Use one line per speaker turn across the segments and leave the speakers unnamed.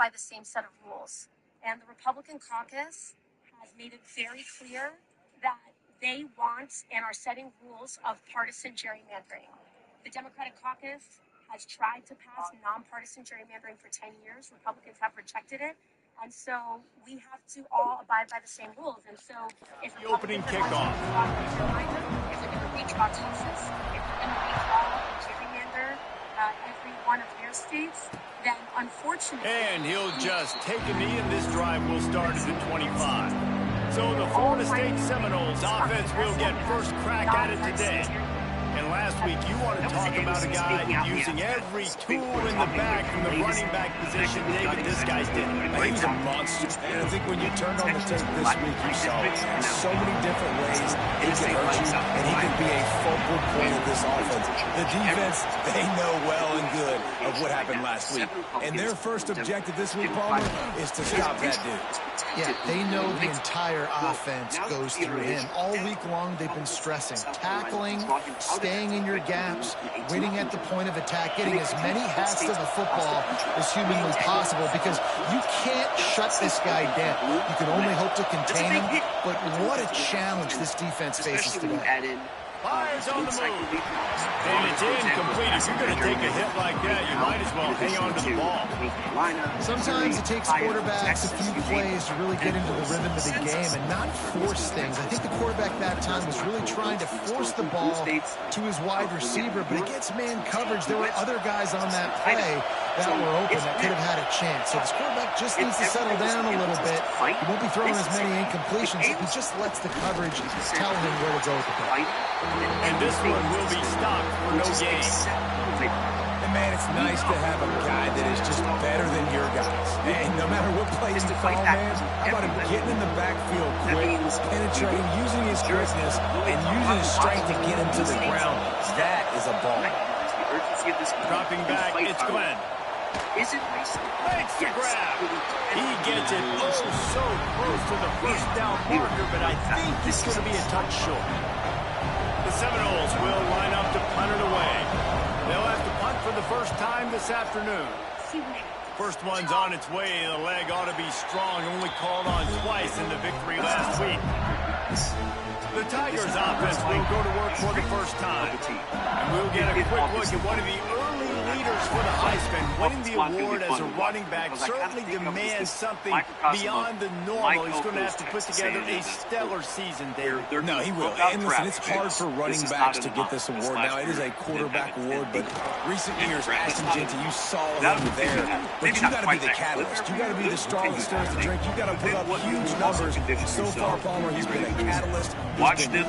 by the same set of rules. And the Republican caucus has made it very clear that they want and are setting rules of partisan gerrymandering. The Democratic caucus has tried to pass nonpartisan gerrymandering for 10 years. Republicans have rejected it. And so we have to all abide by the same rules. And so if
the opening kickoff,
if they're going to redraw Texas, if they're going to redraw and gerrymander every one of their states, then unfortunately...
And he'll just take a knee, and this drive will start at the 25. So the Florida State Seminoles offense will get first crack at it today. And last week, you want to talk about a guy using every tool in the bag from the running back position. David, this guy did.
He's a monster. And I think when you turned on the tape this week, you saw it. So many different ways he can hurt you, and he can be a focal point of this offense. The defense, they know well and good of what happened last week. And their first objective this week, Palmer, is to stop that dude.
Yeah, they know the entire offense goes through him. All week long, they've been stressing, tackling, staying in your gaps, waiting at the point of attack, getting as many hats to the football as humanly possible, because you can't shut this guy down. You can only hope to contain him, but what a challenge this defense faces today.
Fires on the move. And it's incomplete. If you're going to take a hit like that, you might as well hang on to the ball.
Sometimes it takes quarterbacks a few plays to really get into the rhythm of the game and not force things. I think the quarterback that time was really trying to force the ball to his wide receiver, but against man coverage, there were other guys on that play that were open that could have had a chance. So this quarterback just needs to settle down a little bit. He won't be throwing as many incompletions if he just lets the coverage tell him where to go with the ball.
And this one will be stopped for no gain.
And man, it's nice to have a guy that is just better than your guys. And no matter what play you call, man, how about him getting in the backfield quick, penetrating, using his quickness, and using his strength to get him to the ground. That is a ball.
Dropping back, it's Glenn.
Is it racing?
Makes the grab. He gets it so close to the first down marker, but I think he's going to be a touch short. The Seminoles will line up to punt it away. They'll have to punt for the first time this afternoon. First one's on its way. The leg ought to be strong. Only called on twice in the victory last week. The Tigers offense will go to work for the first time. And we'll get a quick look at one of the early leaders for the Heisman. Winning the award as a running back certainly demands something beyond the normal. He's going to have to put together a stellar season, David.
No, he will. And listen, it's hard for running backs to get this award. Now, it is a quarterback award, but recent years, Ashton Jeanty, you saw him there. But you got to be the catalyst. You got to be the straw that stirs the drink. You got to put up huge numbers. So far, Palmer, he's been a catalyst.
Watch this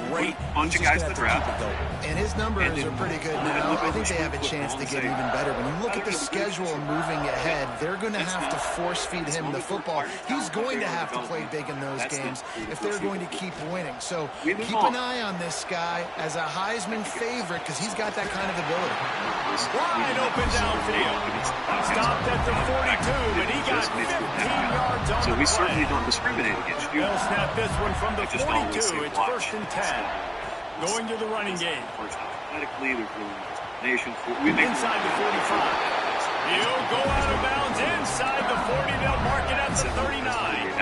bunch of guys to draft.
And his numbers are pretty good now. I think they have a chance to get even better. When you look at the schedule moving ahead, they're going to have to force feed him the football. He's going to have to play big in those games if they're going to keep winning. So keep an eye on this guy as a Heisman favorite because he's got that kind of ability.
Wide open downfield. Stopped at the 42, but he got 15 yards on
So we
the
certainly
play.
don't discriminate against you.
They'll snap this one from the
We just don't
42. It's
watch.
first and 10. Going to the running game.
First, athletically, there's really no explanation. We make
Inside the 45. He'll go out of bounds inside the 40. They'll mark it at the 39.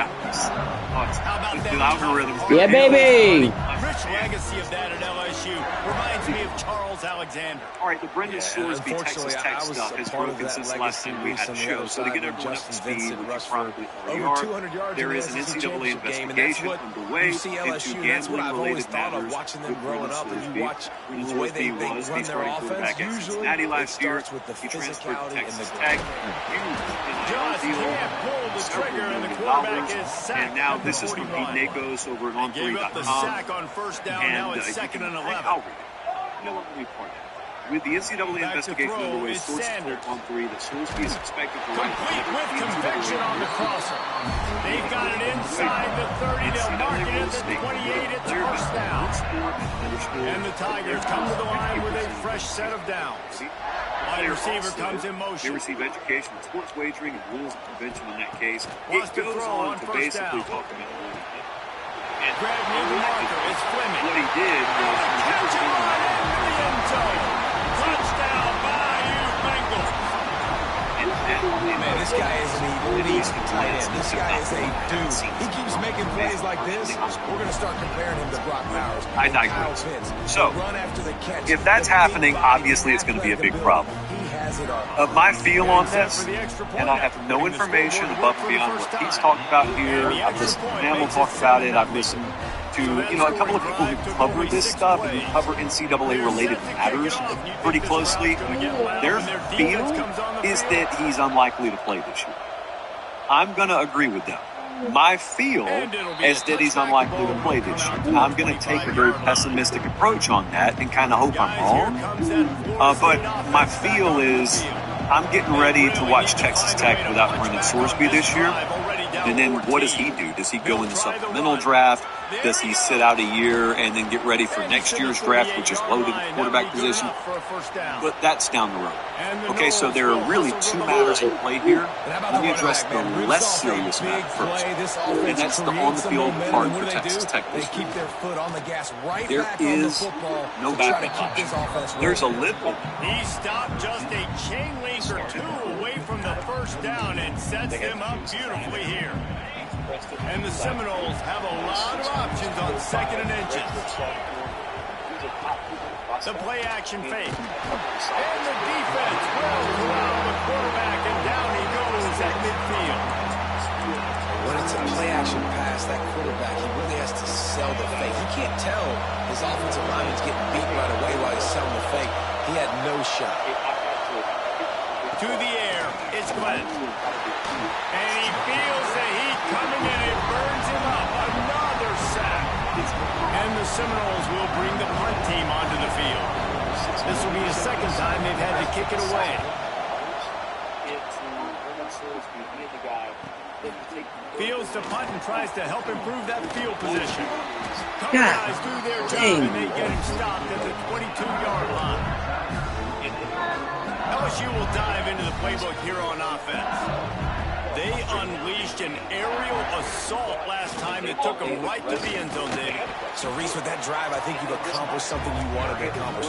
How about that?
Algorithms.
Yeah, baby.
Rich legacy of that at LSU. Reminds me of Charles Alexander.
All right, the Brendan Sorsby Texas Tech stuff has broken since the last time we had a show. So to get everyone up to speed, which is probably
over 200 yards.
there is an NCAA investigation underway into gambling-related matters.
Watching them growing up, and you watch
Brendan
the way they
Sorsby was
run
the
their
starting
offense.
quarterback at
Usually,
Cincinnati
it
last year.
starts with the
He transferred to
physicality and
Texas
the
Tech.
Just can't pull the trigger, and the quarterback is sacked.
And now
at the
this is from
41.
Pete Nakos over at
Gave up the
on3.com.
sack on first down. Now it's second and 11.
I'll read it. You know what? Let me point it. With the NCAA
Back to
investigation
throw
underway,
is
sources
Sanders.
told on3 that Sorsby is expected to write
Complete with
the
conviction on the crosser. They've got it inside the 30. They'll mark it at the 28. It's first down. And the Tigers come to the line with a fresh set of downs. Wide receiver comes in
They
motion.
receive education in sports wagering and rules of prevention in that case.
Wants
It
to
goes
throw
on
on
to
first
basically
down.
talk about a little bit. And
Grab near the marker. It's Fleming.
what he did was
Catch it right into the end zone. Touchdown, Bayou Bengals.
and
this guy isn't even elite tight end. This guy is a dude. He keeps making plays like this. We're going to start comparing him to Brock Bowers.
I digress. So, if that's happening, obviously it's going to be a big problem. My feel on this, and I have no information above and beyond what he's talked about here. I've listened to Mammal talk about it. I've listened to, a couple of people who cover this stuff and cover NCAA-related matters pretty closely. Their feel is that he's unlikely to play this year. I'm going to agree with them. My feel is that he's unlikely to play this year. I'm going to take a very pessimistic approach on that and kind of hope I'm wrong. But my feel is I'm getting ready to watch Texas Tech without Brendan Sorsby this year. And then what does he do? Does he go in the supplemental draft? Does he sit out a year and then get ready for next year's draft, which is loaded at quarterback position? But that's down the road. Okay, so there are really two matters at play here. Let me address the less serious matter first. And that's the on-the-field part for Texas Tech this year. There is no backup option. There's a little.
He stopped just a chain link or two away from the first down and sets them up beautifully here. And the Seminoles have a lot of options on 2nd and inches. The play action fake. And the defense will corral the quarterback, and down he goes at midfield.
When it's a play action pass, that quarterback, he really has to sell the fake. He can't tell his offensive lineman's getting beat right away while he's selling the fake. He had no shot.
To the air, it's Glenn. And he feels the heat coming in. It burns him up. Another sack. And the Seminoles will bring the punt team onto the field. This will be the second time they've had to kick it away. Fields to punt and tries to help improve that field position. Couple guys do their job and they get him stopped at the 22-yard line. LSU will dive into the playbook here on offense. They unleashed an aerial assault last time that took them right to the end zone, David.
So, Reese, with that drive, I think you've accomplished something you wanted to accomplish.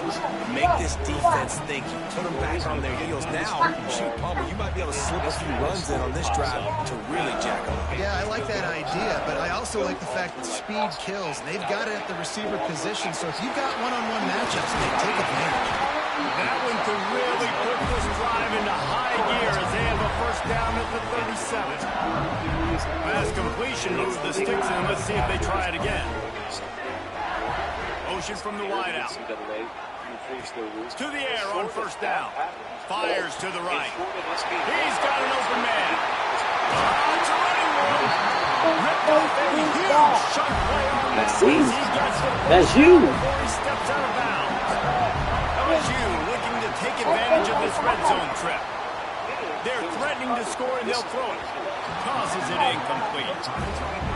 Make this defense think. You put them back on their heels. Now, shoot, Palmer, you might be able to slip a few runs in on this drive to really jack them up.
Yeah, I like that idea, but I also like the fact that speed kills. They've got it at the receiver position, so if you've got one-on-one matchups, they take advantage.
That one could really put this drive into high gear as they have a first down at the 37. Pass completion moves the sticks in. Let's see if they try it again. Motion from the wideout. To the air on first down. Fires to the right. He's got an open man. It's a running one. Ripped off a huge shot play on that. That's you. Before he steps out of bounds. LSU looking to take advantage of this red zone trip. They're threatening to score and they'll throw it. Tosses it incomplete.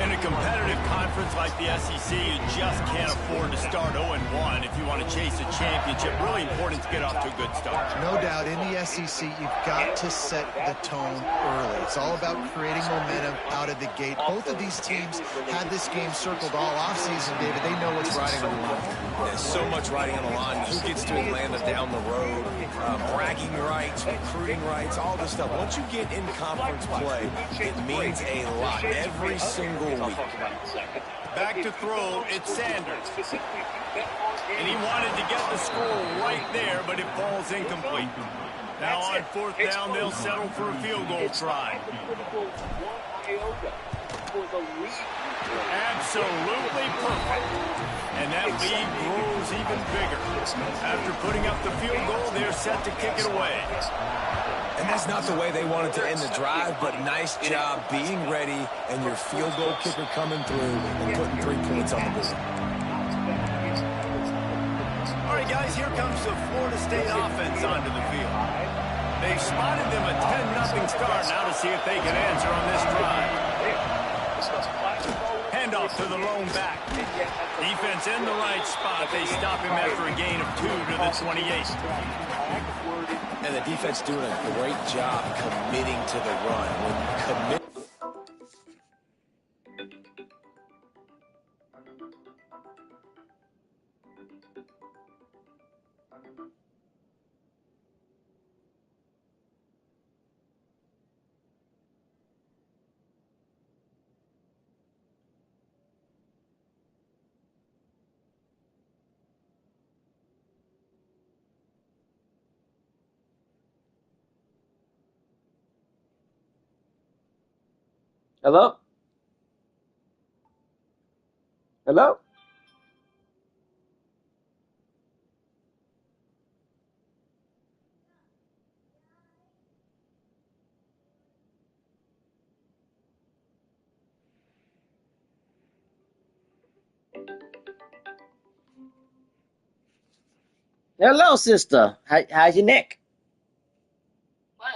In a competitive conference like the SEC, you just can't afford to start 0-1 if you want to chase a championship. Really important to get off to a good start.
No doubt, in the SEC, you've got to set the tone early. It's all about creating momentum out of the gate. Both of these teams had this game circled all offseason, David. They know what's riding on the line.
There's so much riding on the line. Who gets to Atlanta down the road? Bragging rights, recruiting rights, all this stuff. Once you get in conference play, it means a lot every single week.
Back to throw, it's Sanders. And he wanted to get the score right there, but it falls incomplete. Now on fourth down, they'll settle for a field goal try. Absolutely perfect. And that lead grows even bigger. After putting up the field goal, they're set to kick it away.
And that's not the way they wanted to end the drive, but nice job being ready and your field goal kicker coming through and putting 3 points on the board.
All right, guys, here comes the Florida State offense onto the field. They've spotted them a 10-0 start. Now to see if they can answer on this drive. Handoff to the lone back. Defense in the right spot. They stop him after a gain of 2 to the 28.
And the defense doing a great job committing to the run. When you commit
Hello? Hello? Hello, sister. How's your neck?
Why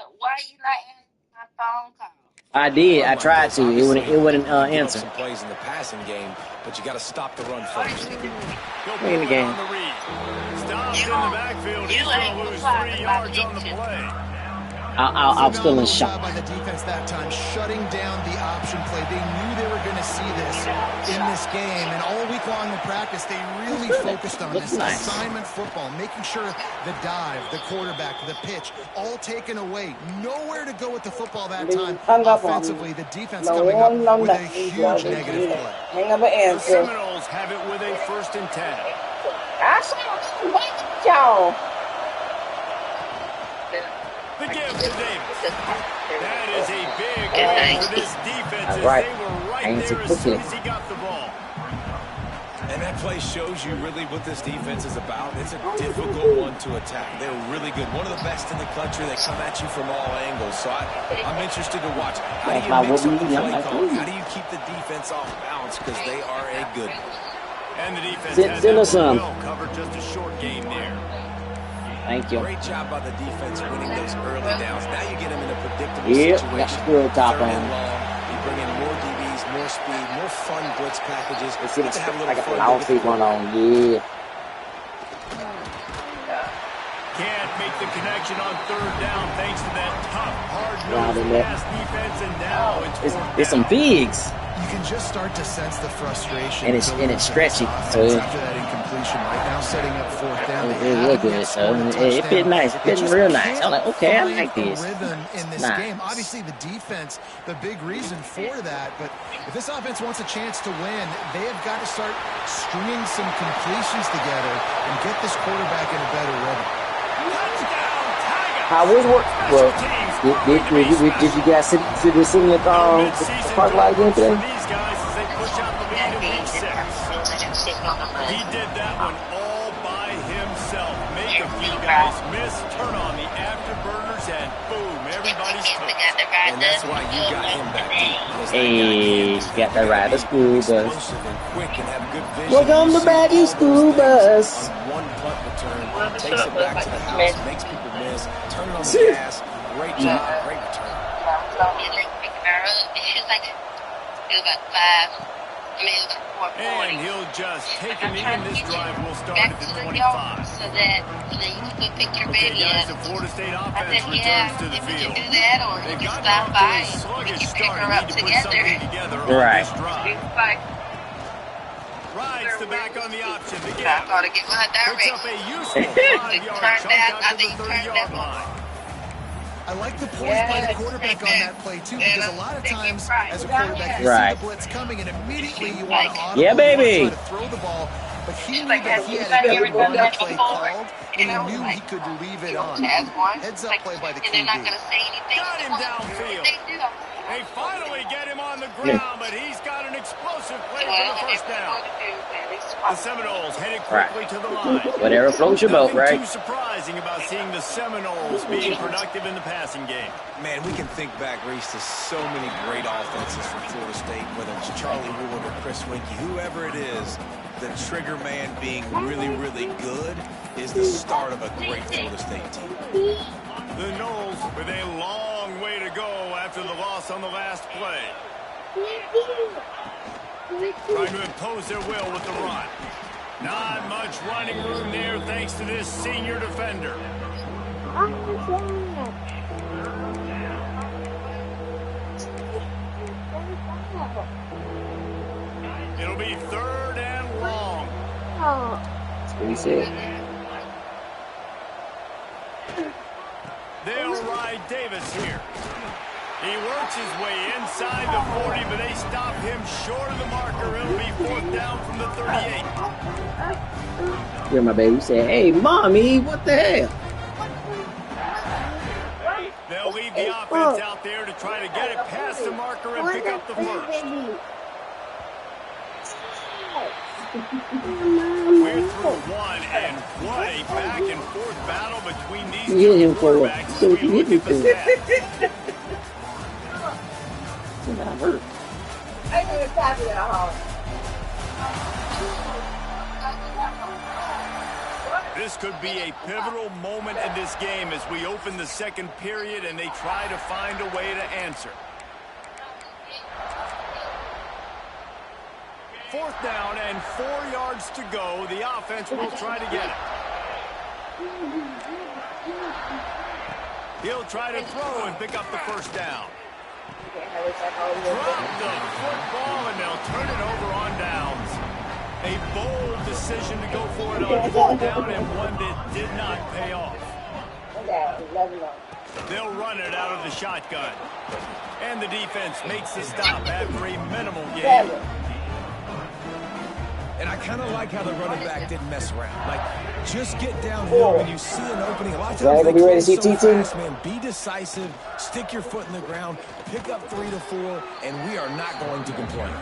you not answering my phone call?
I did. I tried to. It wouldn't answer.
Some plays in the passing game, but you got to stop the run first.
In the game.
Stopped in the backfield. He's going to lose 3 yards on the play.
I'm still in shock.
By the defense that time, shutting down the option play. They knew they were going to see this in this game, and all week long in practice, they really focused on this assignment football, making sure the dive, the quarterback, the pitch, all taken away. Nowhere to go with the football that time. Offensively, the defense coming up with a huge negative play.
The Seminoles have it with a 1st and 10. The give to Davis. That is a big win for this defense as they were right there as soon as he got the ball.
And that play shows you really what this defense is about. It's a difficult one to attack. They're really good. One of the best in the country. They come at you from all angles. So I'm interested to watch. How do you mix up the play call? How do you keep the defense off balance? Because they are a good one.
And the defense has that well covered, just a short game there.
Thank you.
Great job by the defense winning those early downs. Now you get them in a predictable situation.
Top
3rd and long. You bring in more DBs, more speed, more fun blitz packages.
Let's see I got the outfit going on. Yeah.
Can't make the connection on 3rd down thanks to that tough, hard-nosed pass defense, and now
it's some bigs.
You can just start to sense the frustration.
And it's stretchy. So
after that incompletion, right now setting up 4th down.
It looked good. So it fit nice. It fit real nice. I'm like, okay, I like this.
Rhythm in this game. Obviously, the defense, the big reason for that. But if this offense wants a chance to win, they have got to start stringing some completions together and get this quarterback in a better rhythm.
How was work? Well, did you guys sit in the parking lot again today?
These guys as they push out the lead in week 6. He did that one all by himself. Make a few guys miss, turn on the afterburners, and boom, everybody's cooked.
And that's why you got him back deep.
Hey, got the ride the school bus. Welcome to Baggy School Bus.
One punt return, takes it back to the house, makes people miss, turn it on the gas. Great job, great return.
And he'll just take him in. This drive will start at the 25.
So that you can pick your baby
Guys,
up.
the Florida State offense
I said,
returns to the
if you
field.
can do that, or you
They've
can
got
stop by
a
and we
sluggish
can pick
start.
her
Need
up
to put
together.
something together on
Right.
this drive. Rides the back on the option. The
I
gap.
thought to get my
Picks
direct.
up a useful 5-yard chunk out to the 30-yard line.
I like the poise by the quarterback on that play, too, because a lot of times, as a quarterback, you see the blitz coming, and immediately you want to try to throw the ball. But he knew that he had a good run play called, and he knew he could leave it on. Heads up play by the QB.
Got him downfield. They finally get him on the ground, but he's got an explosive play for the 1st down. The Seminoles headed quickly to the line.
Whatever floats your boat, right?
Nothing too surprising about seeing the Seminoles being productive in the passing game.
Man, we can think back, Reese, to so many great offenses from Florida State, whether it's Charlie Ward or Chris Winkie, whoever it is, the trigger man being really, really good is the start of a great Florida State team.
The Noles with a long way to go after the loss on the last play. Trying to impose their will with the run. Not much running room there thanks to this senior defender. It'll be 3rd and long.
That's what he said.
They'll ride Davis here. He works his way inside the 40, but they stop him short of the marker. It'll be 4th down from the 38.
Yeah, my baby said, hey, mommy, what the hell?
They'll leave the offense offense out there to try to get it past the marker and pick up the first. We're through one, and what a back-and-forth battle between these two quarterbacks as we look at the stats.
I knew it was happening at home.
This could be a pivotal moment in this game as we open the second period and they try to find a way to answer. 4th down and 4 yards to go. The offense will try to get it. He'll try to throw and pick up the first down. Drop the football and they'll turn it over on downs. A bold decision to go for it on 4th down and one that did not pay off. They'll run it out of the shotgun. And the defense makes the stop after a minimal gain.
And I kind of like how the running back didn't mess around. Like, just get downhill when you see an opening. A lot of times they play so fast, man. Be decisive, stick your foot in the ground, pick up 3 to 4, and we are not going to complain.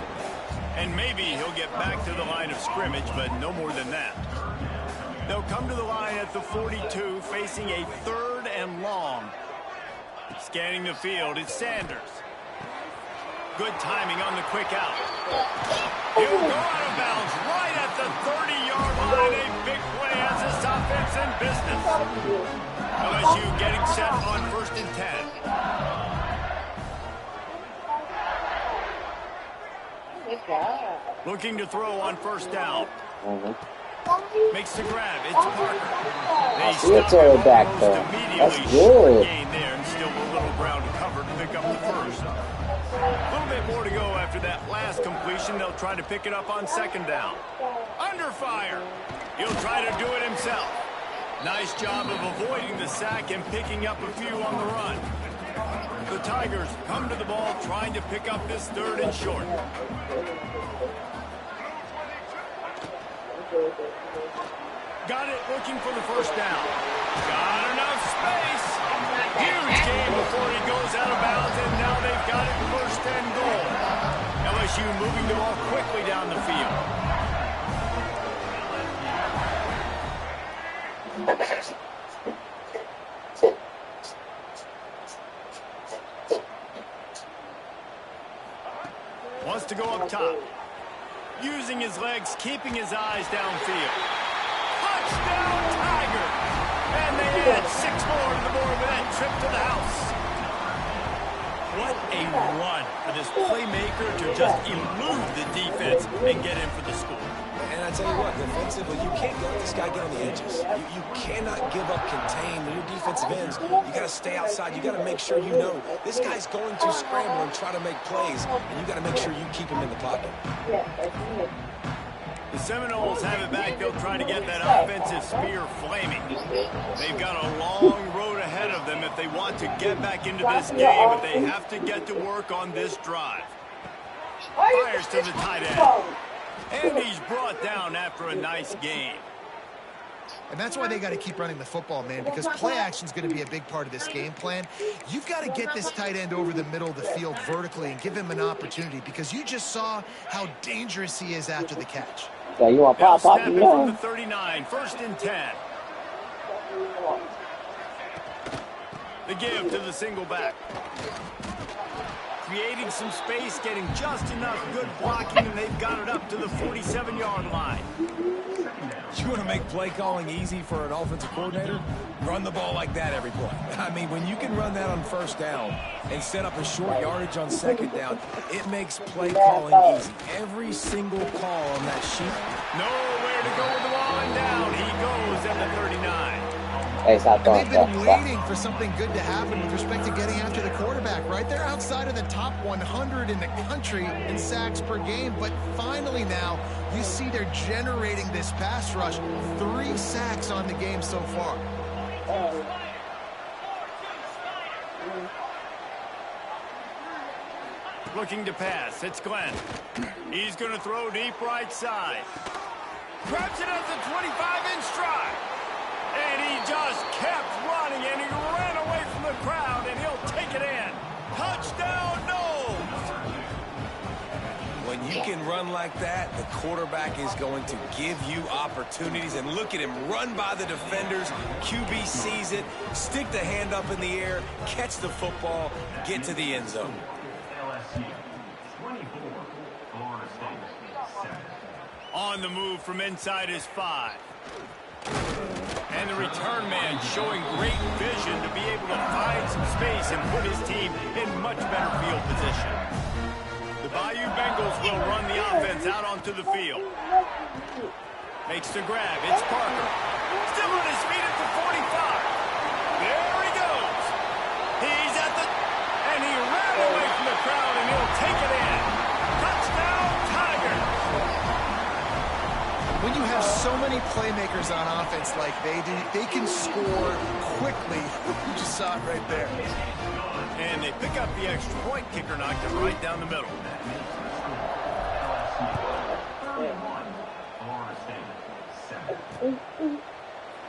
And maybe he'll get back to the line of scrimmage, but no more than that. They'll come to the line at the 42, facing a 3rd and long. Scanning the field, it's Sanders. Good timing on the quick out. He'll go out of bounds right at the 30-yard line. A big play has this offense in business. LSU getting set on 1st and 10. Looking to throw on 1st down. Makes the grab. It's Parker. They stop it
back
almost
though.
immediately.
That's good.
Gain there and still a little ground to cover to pick up the first. A little bit more to go after that last completion. They'll try to pick it up on 2nd down. Under fire. He'll try to do it himself. Nice job of avoiding the sack and picking up a few on the run. The Tigers come to the ball trying to pick up this 3rd and short. Got it looking for the 1st down. Got enough space. Huge game before he goes out of bounds, and now they've got it 1st and goal. LSU moving the ball quickly down the field. Wants to go up top. Using his legs, keeping his eyes downfield. Touchdown, Tiger! And they add 6 more to the board with that trip to the house. What a run for this playmaker to just elude the defense and get in for the score.
And I tell you what, defensively, you can't let this guy get on the edges. You cannot give up contain. When your defensive ends, you got to stay outside. You got to make sure you know this guy's going to scramble and try to make plays, and you got to make sure you keep him in the pocket.
The Seminoles have it back. They'll try to get that offensive spear flaming. They've got a long road ahead of them if they want to get back into this game, but they have to get to work on this drive. Fires to the tight end. And he's brought down after a nice game.
And that's why they got to keep running the football, man, because play action is going to be a big part of this game plan. You've got to get this tight end over the middle of the field vertically and give him an opportunity, because you just saw how dangerous he is after the catch.
Yeah, you want pop,
snap it from the 39, 1st and 10. The give to the single back. Creating some space, getting just enough good blocking, and they've got it up to the 47-yard line.
You want to make play calling easy for an offensive coordinator? Run the ball like that every play. I mean, when you can run that on 1st down and set up a short yardage on 2nd down, it makes play calling easy. Every single call on that sheet.
Nowhere to go with the ball, and down he goes at the 39.
Hey, stop,
And they've been waiting for something good to happen with respect to getting after the quarterback, right? They're outside of the top 100 in the country in sacks per game, but finally now you see they're generating this pass rush. 3 sacks on the game so far.
Looking to pass, it's Glenn. He's going to throw deep right side. Grabs it at the 25-inch stride. And he just kept running, and he ran away from the crowd, and he'll take it in.
you can run like that, the quarterback is going to give you opportunities. And look at him run by the defenders. QB sees it, stick the hand up in the air, catch the football, get to the end zone.
On the move from inside his 5. And the return man showing great vision to be able to find some space and put his team in much better field position. The Bayou Bengals will run the offense out onto the field. Makes the grab. It's Parker. Still on his feet at the 45. There he goes. He's at the... And he ran away from the crowd, and he'll take it in. Touchdown, Tigers.
When you have so many playmakers on offense like they do, they can score quickly. You just saw it right there.
And they pick up the extra point. Kicker knocked it right down the middle.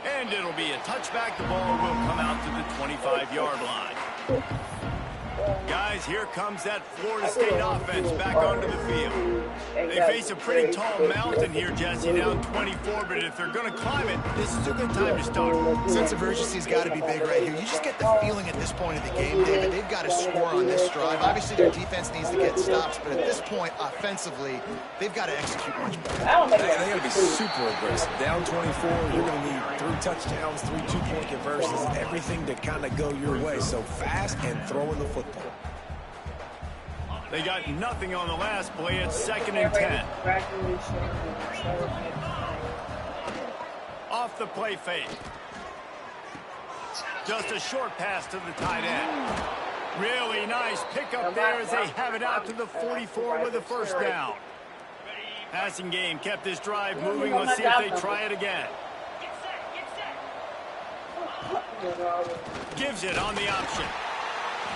And it'll be a touchback. The ball will come out to the 25-yard line. Guys, here comes that Florida State offense back onto the field. They face a pretty tall mountain here, Jesse, down 24, but if they're going to climb it, this is a good time to start.
Sense of urgency's got to be big right here. You just get the feeling at this point of the game, David, they've got to score on this drive. Obviously, their defense needs to get stops, but at this point, offensively, they've got to execute much better.
They got to be super aggressive. Down 24, you're going to need 3 touchdowns, 3 two-point conversions, everything to kind of go your way. So fast and throwing the football.
They got nothing on the last play. It's 2nd and 10. Off the play fake. Just a short pass to the tight end. Really nice pickup there as they have it out to the 44 with a first down. Passing game kept this drive moving. Let's see if they try it again. Gives it on the option.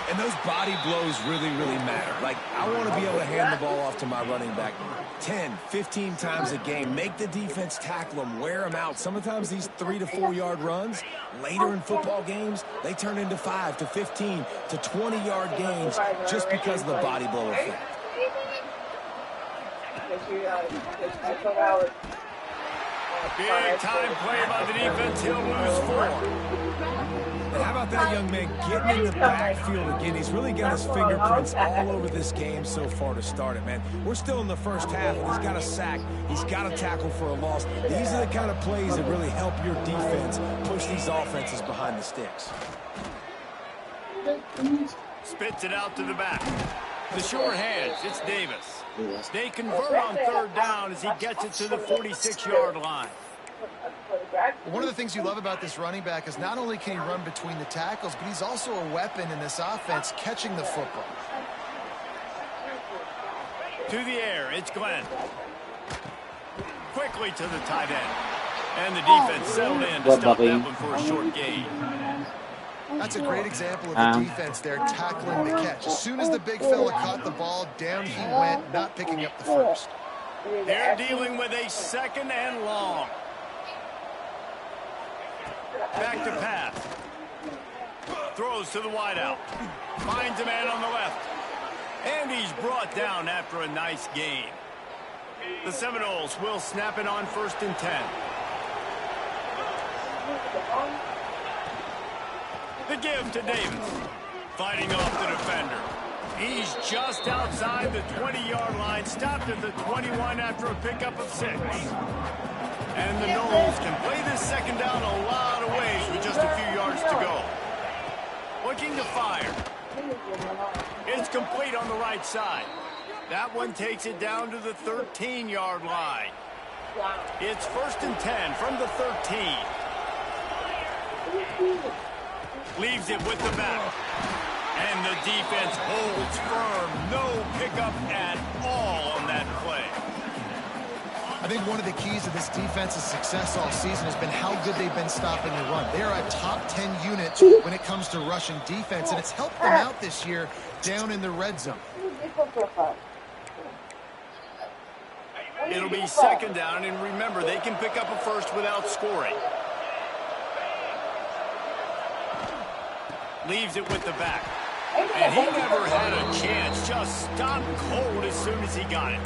And those body blows really, really matter. Like, I want to be able to hand the ball off to my running back 10, 15 times a game. Make the defense tackle them, wear them out. Sometimes these 3 to 4 yard runs, later in football games, they turn into 5 to 15 to 20-yard games just because of the body blow effect.
Big time play by the defense. He'll lose 4.
And how about that young man getting in the backfield again? He's really got his fingerprints all over this game so far to start it, man. We're still in the first half, and he's got a sack. He's got a tackle for a loss. These are the kind of plays that really help your defense push these offenses behind the sticks.
Spits it out to the back. The short hands. It's Davis. They convert on 3rd down as he gets it to the 46-yard line.
One of the things you love about this running back is not only can he run between the tackles, but he's also a weapon in this offense, catching the football.
To the air, it's Glenn. Quickly to the tight end. And the defense settled in to stop that one for a short gain.
That's a great example of the defense there tackling the catch. As soon as the big fella caught the ball, down he went, not picking up the first.
They're dealing with a 2nd and long. Back to pass. Throws to the wideout. Finds a man on the left. And he's brought down after a nice gain. The Seminoles will snap it on 1st and 10. The give to Davis. Fighting off the defender. He's just outside the 20-yard line. Stopped at the 21 after a pickup of 6. And the Noles can play this 2nd down a lot of ways with just a few yards to go. Looking to fire. It's complete on the right side. That one takes it down to the 13-yard line. It's 1st and 10 from the 13. Leaves it with the back. And the defense holds firm. No pickup at all on that play.
I think one of the keys to this defense's success all season has been how good they've been stopping the run. They are a top 10 unit when it comes to rushing defense, and it's helped them out this year down in the red zone.
It'll be 2nd down, and remember, they can pick up a first without scoring. Leaves it with the back. And he never had a chance. Just stopped cold as soon as he got it.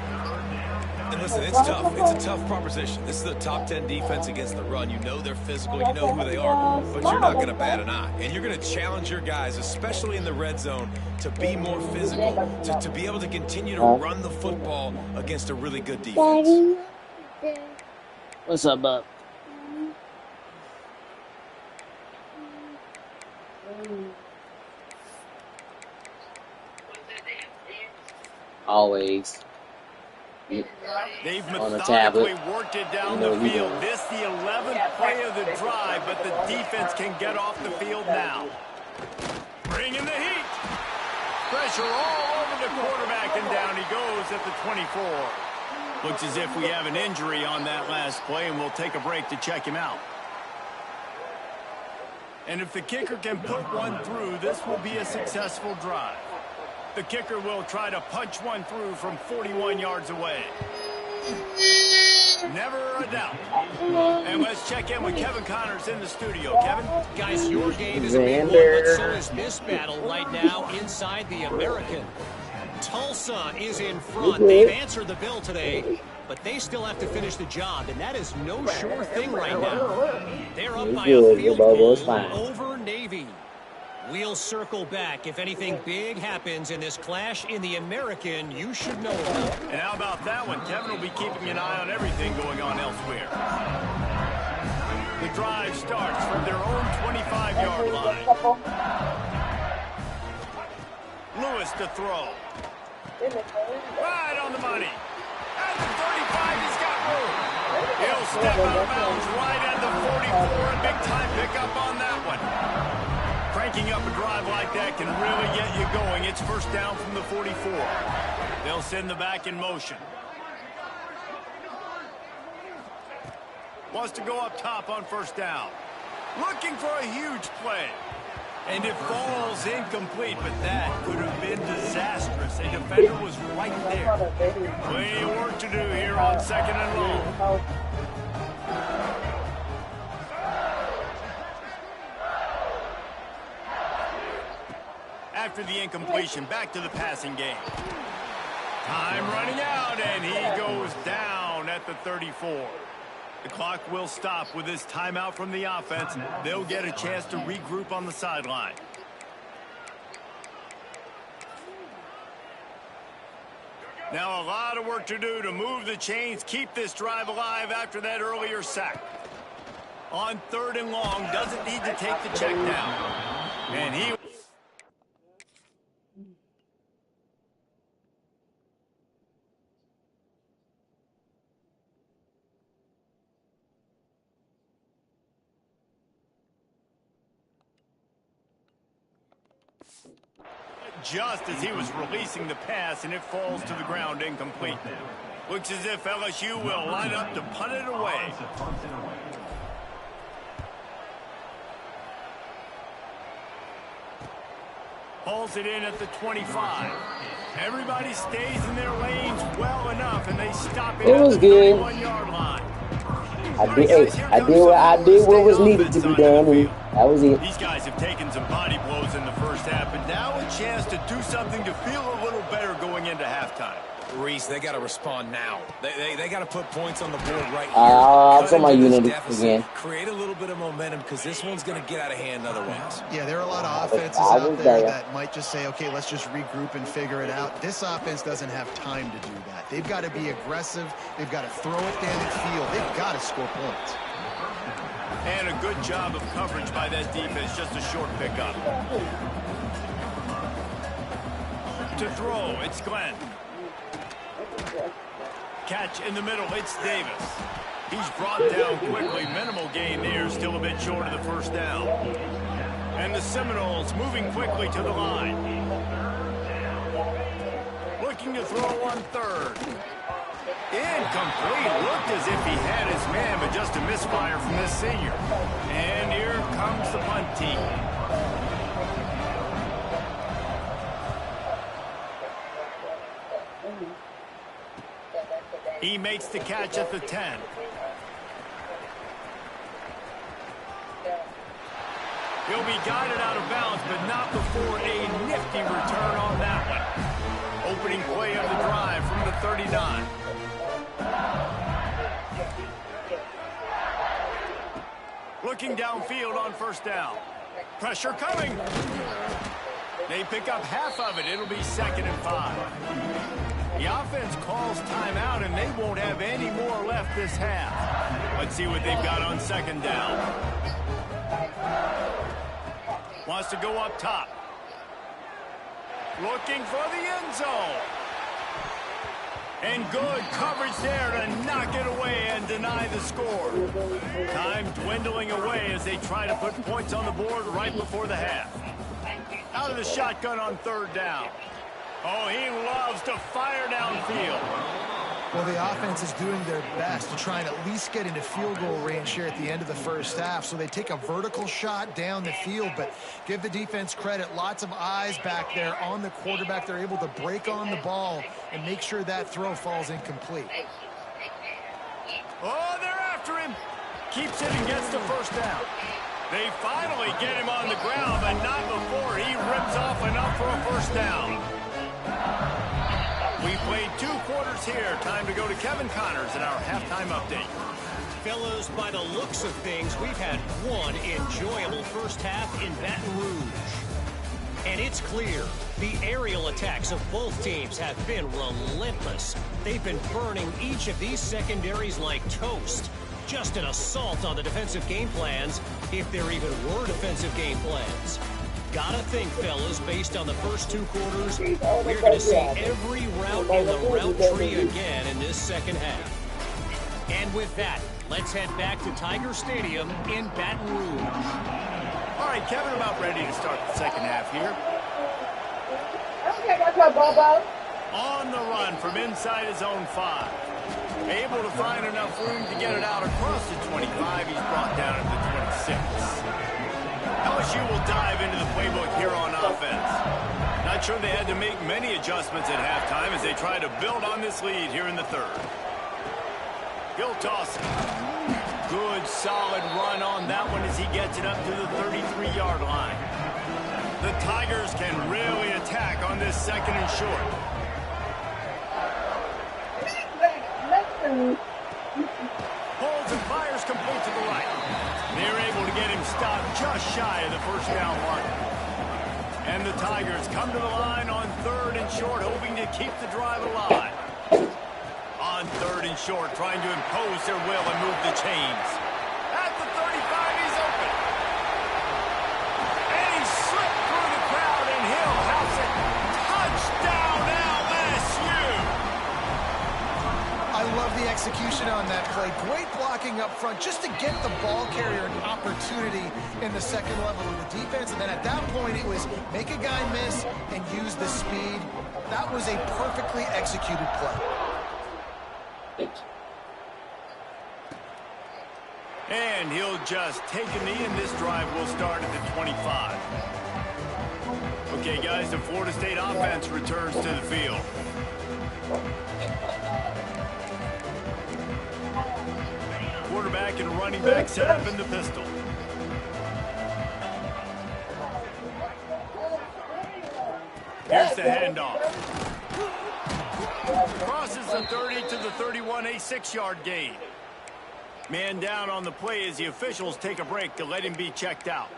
And listen, it's tough. It's a tough proposition. This is the top 10 defense against the run. You know they're physical. You know who they are. But you're not going to bat an eye. And you're going to challenge your guys, especially in the red zone, to be more physical, to be able to continue to run the football against a really good defense.
What's up, bub? Always.
They've
On the
methodically
tablet.
worked it down the field. This the 11th play of the drive, but the defense can get off the field now. Bringing the heat. Pressure all over the quarterback, and down he goes at the 24. Looks as if we have an injury on that last play, and we'll take a break to check him out. And if the kicker can put one through, this will be a successful drive. The kicker will try to punch one through from 41 yards away. Never a doubt. And let's check in with Kevin Connors in the studio. Kevin?
Guys, your game is a big one, but so is this battle right now inside the American. Tulsa is in front. They've answered the bell today, but they still have to finish the job, and that is no sure thing right now. They're up by a field goal over Navy. We'll circle back. If anything big happens in this clash in the American, you should know about it.
And how about that one? Kevin will be keeping an eye on everything going on elsewhere. The drive starts from their own 25-yard line. Lewis to throw. Right on the money. At the 35, he's got room. He'll step out of bounds right at the 44. A big-time pickup on that one. Cranking up a drive like that can really get you going. It's first down from the 44. They'll send the back in motion. Wants to go up top on first down. Looking for a huge play. And it falls incomplete, but that could have been disastrous. A defender was right there. Plenty of work to do here on second and long. After the incompletion, back to the passing game. Time running out, and he goes down at the 34. The clock will stop with this timeout from the offense. They'll get a chance to regroup on the sideline. Now a lot of work to do to move the chains, keep this drive alive after that earlier sack. On third and long, doesn't need to take the check down. And he... just as he was releasing the pass, and it falls to the ground incomplete. Looks as if LSU will line up to punt it away. Hauls it in at the 25. Everybody stays in their lanes well enough, and they stop it at the 31-yard line.
I did what was needed to be done, and that was it.
These guys have taken some body blows in the first half, but now a chance to do something to feel a little better going into halftime.
Reese, they got to respond now. They got to put points on the board right here.
I'm talking about unity again.
Create a little bit of momentum because this one's going to get out of hand otherwise.
Yeah, there are a lot of offenses out there that might just say, okay, let's just regroup and figure it out. This offense doesn't have time to do that. They've got to be aggressive. They've got to throw it down the field. They've got to score points.
And a good job of coverage by that defense. Just a short pickup. To throw, it's Glenn. Catch in the middle, it's Davis. He's brought down quickly. Minimal gain there, still a bit short of the first down. And the Seminoles moving quickly to the line. Looking to throw on third. Incomplete. Looked as if he had his man, but just a misfire from this senior. And here comes the punt team. He makes the catch at the 10. He'll be guided out of bounds, but not before a nifty return on that one. Opening play of the drive from the 39. Looking downfield on first down. Pressure coming. They pick up half of it. It'll be 2nd and 5. The offense calls timeout, and they won't have any more left this half. Let's see what they've got on 2nd down. Wants to go up top. Looking for the end zone. And good coverage there to knock it away and deny the score. Time dwindling away as they try to put points on the board right before the half. Out of the shotgun on 3rd down. Oh, he loves to fire downfield.
Well, the offense is doing their best to try and at least get into field goal range here at the end of the first half. So they take a vertical shot down the field, but give the defense credit. Lots of eyes back there on the quarterback. They're able to break on the ball and make sure that throw falls incomplete.
Oh, they're after him. Keeps it and gets the first down. They finally get him on the ground, but not before he rips off enough for a first down. We played 2 quarters here. Time to go to Kevin Connors in our halftime update.
Fellows, by the looks of things, we've had one enjoyable first half in Baton Rouge. And it's clear, the aerial attacks of both teams have been relentless. They've been burning each of these secondaries like toast. Just an assault on the defensive game plans, if there even were defensive game plans. Gotta think, fellas, based on the first 2 quarters, we're going to see every route in the route tree again in this second half. And with that, let's head back to Tiger Stadium in Baton Rouge.
All right, Kevin, about ready to start the second half here.
Okay, what's up, Bobo?
On the run from inside his own 5. Able to find enough room to get it out across the 25. He's brought down at the 26. LSU will dive into the playbook here on offense. Not sure they had to make many adjustments at halftime as they try to build on this lead here in the 3rd. He'll toss it. Good, solid run on that one as he gets it up to the 33-yard line. The Tigers can really attack on this 2nd and short. Holds and fires complete to the right. They're able to get him stopped just shy of the first down mark. And the Tigers come to the line on 3rd and short, hoping to keep the drive alive. On 3rd and short, trying to impose their will and move the chains. At the 35, he's open. And he slipped through the crowd, and he'll house it. Touchdown, LSU!
I love the execution on that play. Great blocking up front just to get the ball carrier an opportunity in the 2nd level of the defense. And then at that point, it was make a guy miss and use the speed. That was a perfectly executed play.
And he'll just take a knee, and this drive will start at the 25. Okay, guys, the Florida State offense returns to the field. Quarterback and running back set up in the pistol. Here's the handoff. Crosses the 30 to the 31, a 6-yard gain. Man down on the play as the officials take a break to let him be checked out.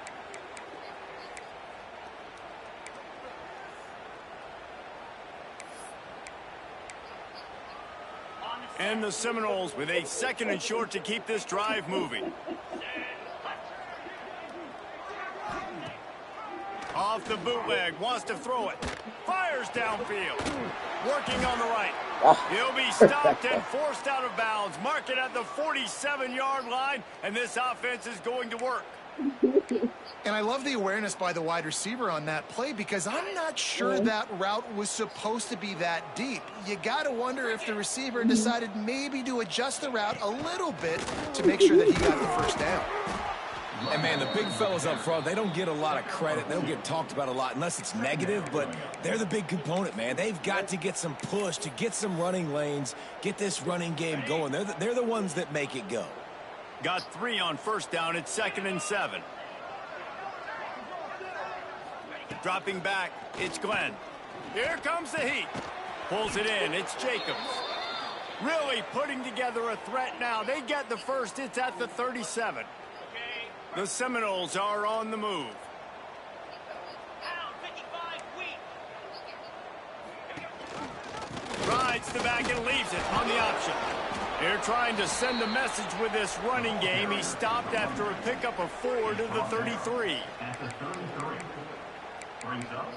And the Seminoles with a 2nd and short to keep this drive moving. Off the bootleg, wants to throw it. Fires downfield. Working on the right. He'll be stopped and forced out of bounds. Mark it at the 47-yard line, and this offense is going to work.
And I love the awareness by the wide receiver on that play because I'm not sure that route was supposed to be that deep. You got to wonder if the receiver decided maybe to adjust the route a little bit to make sure that he got the first down.
And, man, the big fellas up front, they don't get a lot of credit. They don't get talked about a lot unless it's negative, but they're the big component, man. They've got to get some push to get some running lanes, get this running game going. They're the ones that make it go.
Got 3 on first down. It's 2nd and 7. Dropping back, it's Glenn. Here comes the heat. Pulls it in, it's Jacobs. Really putting together a threat now. They get the first, it's at the 37. The Seminoles are on the move. Rides the back and leaves it on the option. They're trying to send a message with this running game. He stopped after a pickup of 4 to the 33.
At the 33. Brings up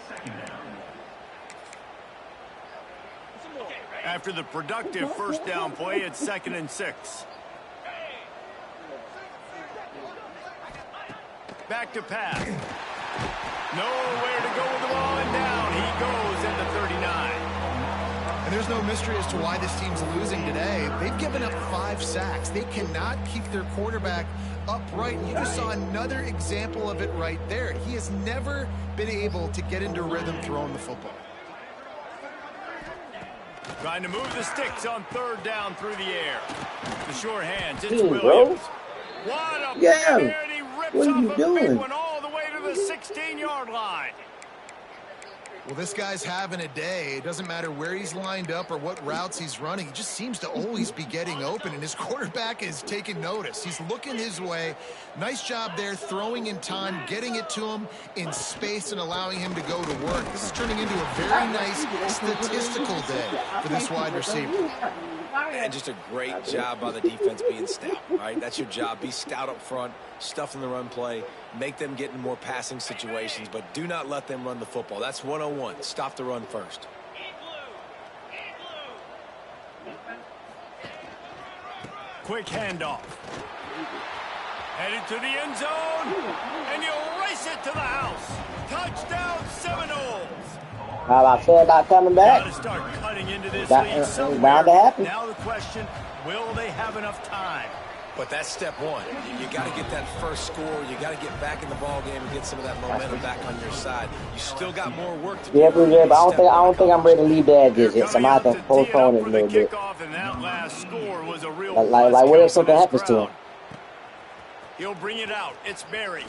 second down.
After the productive first down play, it's 2nd and 6. Back to pass. Nowhere to go with the ball, and down he goes at the 39.
And there's no mystery as to why this team's losing today. They've given up 5 sacks. They cannot keep their quarterback upright. You just saw another example of it right there. He has never been able to get into rhythm throwing the football.
Trying to move the sticks on 3rd down through the air. The sure hands, it's
Bro.
Williams. What a
Yeah.
play, and he rips
What are
off
you
a
doing?
big one all the way to the 16-yard line.
Well, this guy's having a day. It doesn't matter where he's lined up or what routes he's running. He just seems to always be getting open, and his quarterback is taking notice. He's looking his way. Nice job there, throwing in time, getting it to him in space, and allowing him to go to work. This is turning into a very nice statistical day for this wide receiver.
And just a great job by the defense being stout, right? That's your job. Be stout up front, stuff in the run play, make them get in more passing situations, but do not let them run the football. That's 101. Stop the run first.
Quick handoff. Headed to the end zone, and you race it to the house. Touchdown Seminoles.
How I said about coming back?
Got to start cutting into this
That-
lead
it's
somewhere.
bound to happen.
Now the question, will they have enough time?
But that's step one. You got to get that first score. You got to get back in the ball game and get some of that momentum back on your side. You still got more work to do.
Yeah, but I don't think I'm ready to leave the edges yet. So I might have to postpone it a little bit.
And that last score was a real
Like what if something happens to him?
He'll bring it out. It's Barry.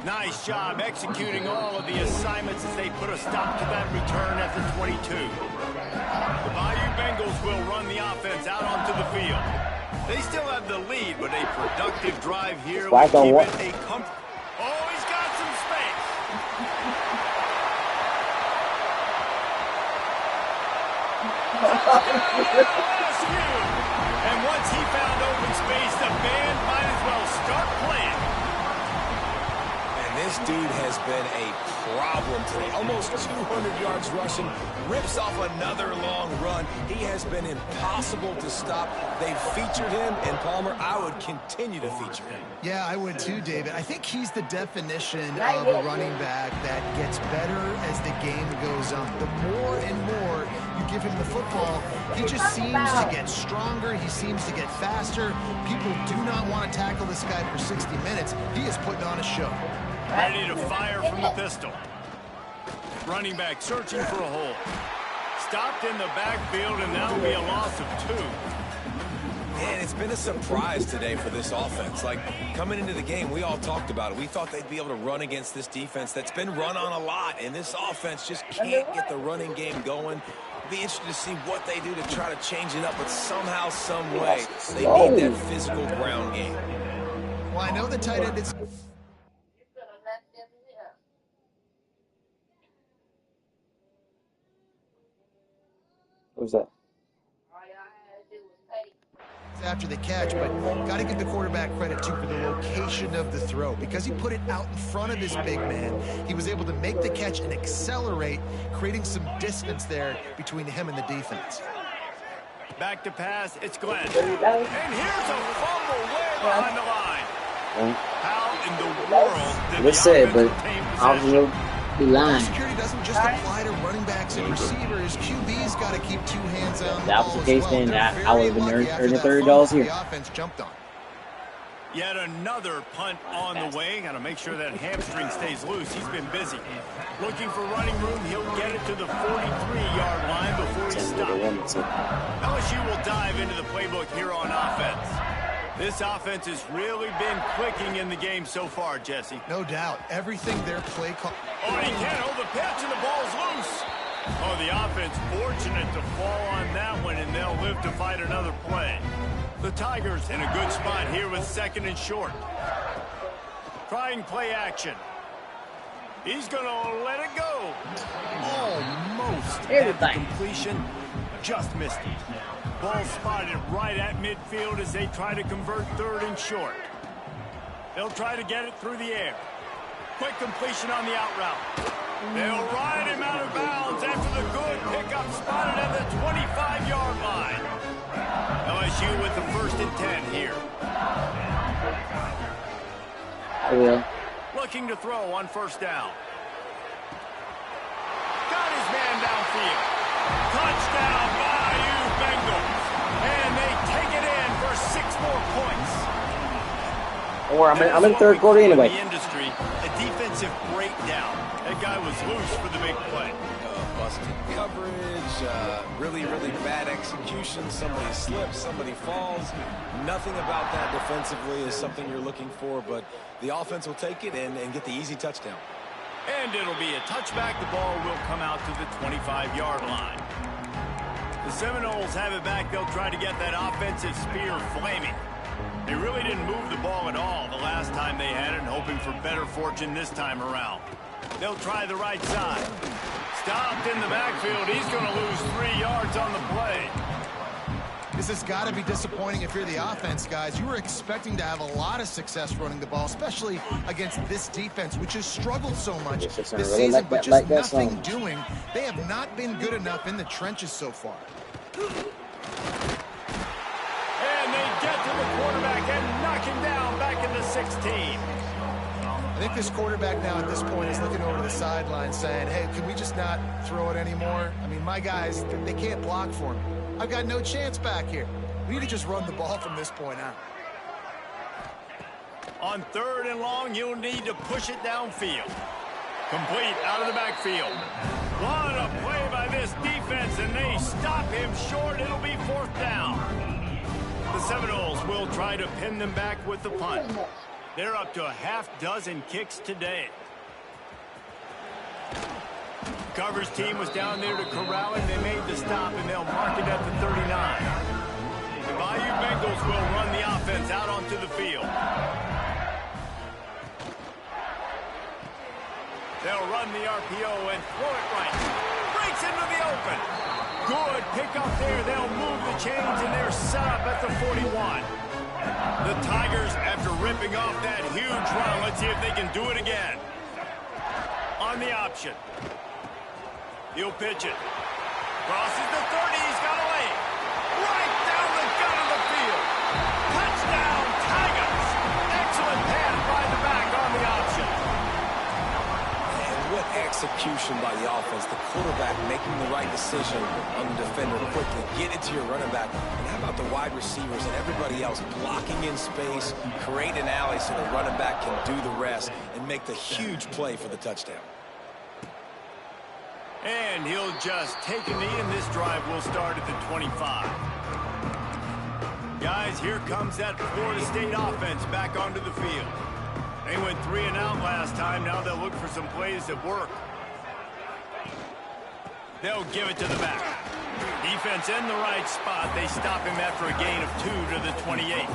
Nice job executing all of the assignments as they put a stop to that return at the 22. The Bayou Bengals will run the offense out onto the field. They still have the lead, but a productive drive here will keep it a comfort. Oh, he's got some space. And once he found open space, the band might as well start playing.
This dude has been a problem today. Almost 200 yards rushing, rips off another long run. He has been impossible to stop. They've featured him, and Palmer, I would continue to feature him.
Yeah, I would too, David. I think he's the definition of a running back that gets better as the game goes on. The more and more you give him the football, he just seems to get stronger. He seems to get faster. People do not want to tackle this guy for 60 minutes. He is putting on a show.
Ready to fire from the pistol. Running back searching for a hole. Stopped in the backfield, and that'll be a loss of 2.
Man, it's been a surprise today for this offense. Like, coming into the game, we all talked about it. We thought they'd be able to run against this defense that's been run on a lot, and this offense just can't get the running game going. Be interested to see what they do to try to change it up, but somehow, some way, they need that physical ground game.
Well, I know the tight end is...
What was that?
After the catch, but got to give the quarterback credit too for the location of the throw. Because he put it out in front of his big man, he was able to make the catch and accelerate, creating some distance there between him and the defense.
Back to pass, it's Glenn. And here's a fumble way behind the line. How in the world did
Let's say, but I don't know.
Security doesn't just apply to running backs and receivers. QB's got to keep 2 hands on the
that was the case, then I would have been earning $30 here.
The offense jumped on.
Yet another punt on the way. Got to make sure that hamstring stays loose. He's been busy. Looking for running room. He'll get it to the 43-yard line before he stops. LSU will dive into the playbook here on offense. This offense has really been clicking in the game so far, Jesse.
No doubt. Everything their play call.
Oh, he can't hold the pitch, and the ball's loose. Oh, the offense fortunate to fall on that one, and they'll live to fight another play. The Tigers in a good spot here with second and short. Trying play action. He's going to let it go. Almost at the completion. Just missed it. Ball spotted right at midfield as they try to convert third and short. They'll try to get it through the air. Quick completion on the out route. They'll ride him out of bounds after the good pickup spotted at the 25-yard line. LSU with the 1st and 10 here. Looking to throw on 1st down. Got his man downfield. Touchdown, Bayou Bengals. And they take it in for 6 more points.
Or I'm in third quarter anyway.
In the industry, a defensive breakdown. That guy was loose for the big play.
Busted coverage, really bad execution. Somebody slips, somebody falls. Nothing about that defensively is something you're looking for, but the offense will take it and get the easy touchdown.
And it'll be a touchback. The ball will come out to the 25-yard line. The Seminoles have it back. They'll try to get that offensive spear flaming. They really didn't move the ball at all the last time they had it, hoping for better fortune this time around. They'll try the right side. Stopped in the backfield. He's going to lose 3 yards on the play.
This has got to be disappointing if you're the offense, guys. You were expecting to have a lot of success running the ball, especially against this defense, which has struggled so much this season, but just nothing doing. They have not been good enough in the trenches so far.
And they get to the quarterback and knock him down back in the 16.
I think this quarterback now at this point is looking over to the sideline saying, hey, can we just not throw it anymore? I mean, my guys, they can't block for me. I've got no chance back here. We need to just run the ball from this point out.
On 3rd and long, you'll need to push it downfield. Complete out of the backfield. What a play by this defense, and they stop him short. It'll be 4th down. The Seminoles will try to pin them back with the punt. They're up to a half-dozen kicks today. Coverage team was down there to corral him. They made the stop, and they'll mark it at the 39. The Bayou Bengals will run the offense out onto the field. They'll run the RPO and throw it right. Breaks into the open. Good pick up there. They'll move the chains, and they're set up at the 41. The Tigers, after ripping off that huge run, let's see if they can do it again. On the option. He'll pitch it. Crosses the 30. He's got a lane. Right down the gut of the field. Touchdown, Tigers. Excellent pass by the back on the option.
And what execution by the offense. The quarterback making the right decision on the defender quickly. Get it to your running back. And how about the wide receivers and everybody else blocking in space, create an alley so the running back can do the rest and make the huge play for the touchdown.
And he'll just take a knee, and this drive will start at the 25. Guys, here comes that Florida State offense back onto the field. They went 3 and out last time. Now they'll look for some plays that work. They'll give it to the back. Defense in the right spot. They stop him after a gain of 2 to the 28.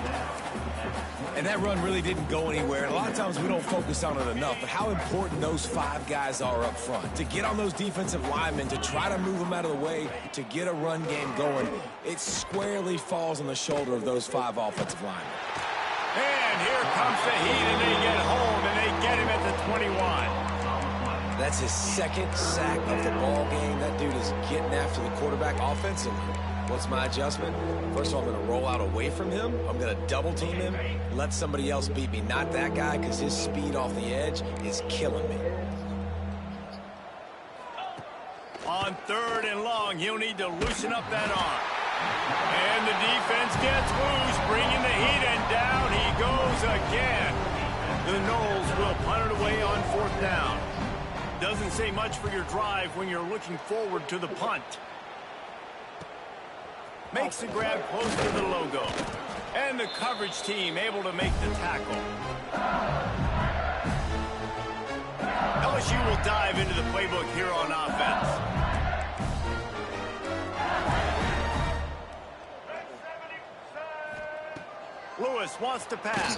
And that run really didn't go anywhere. And a lot of times we don't focus on it enough, but how important those 5 guys are up front. To get on those defensive linemen, to try to move them out of the way, to get a run game going, it squarely falls on the shoulder of those 5 offensive linemen.
And here comes the heat, and they get home, and they get him at the 21.
That's his 2nd sack of the ball game. That dude is getting after the quarterback offensively. What's my adjustment? First of all, I'm going to roll out away from him. I'm going to double team him. Let somebody else beat me. Not that guy, because his speed off the edge is killing me.
On 3rd and long, he'll need to loosen up that arm. And the defense gets loose, bringing the heat, and down he goes again. The Noles will punt it away on 4th down. Doesn't say much for your drive when you're looking forward to the punt. Makes the grab close to the logo. And the coverage team able to make the tackle. LSU will dive into the playbook here on offense. Lewis wants to pass.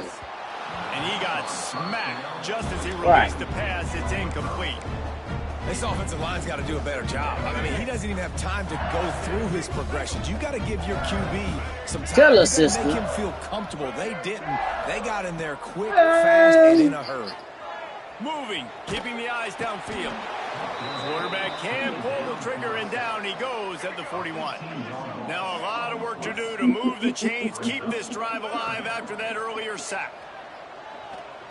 And he got smacked just as he released the pass. It's incomplete.
This offensive line's got to do a better job. I mean, he doesn't even have time to go through his progressions. You got to give your QB some time. You got to make him feel comfortable. They didn't. They got in there quick, fast, and in a hurry.
Moving, keeping the eyes downfield. Quarterback can pull the trigger, and down he goes at the 41. Now a lot of work to do to move the chains, keep this drive alive after that earlier sack.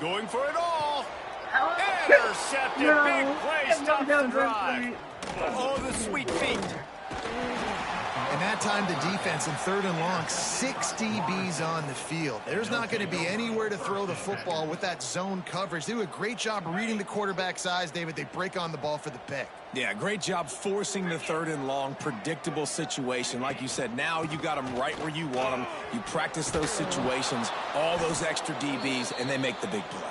Going for it all. Intercepted. Big play stops the drive. Oh, the sweet feet.
And that time the defense in 3rd and long, 6 DBs on the field. There's not going to be anywhere to throw the football with that zone coverage. They do a great job reading the quarterback's eyes, David. They break on the ball for the pick.
Yeah, great job forcing the 3rd and long, predictable situation. Like you said, now you got them right where you want them. You practice those situations, all those extra DBs, and they make the big play.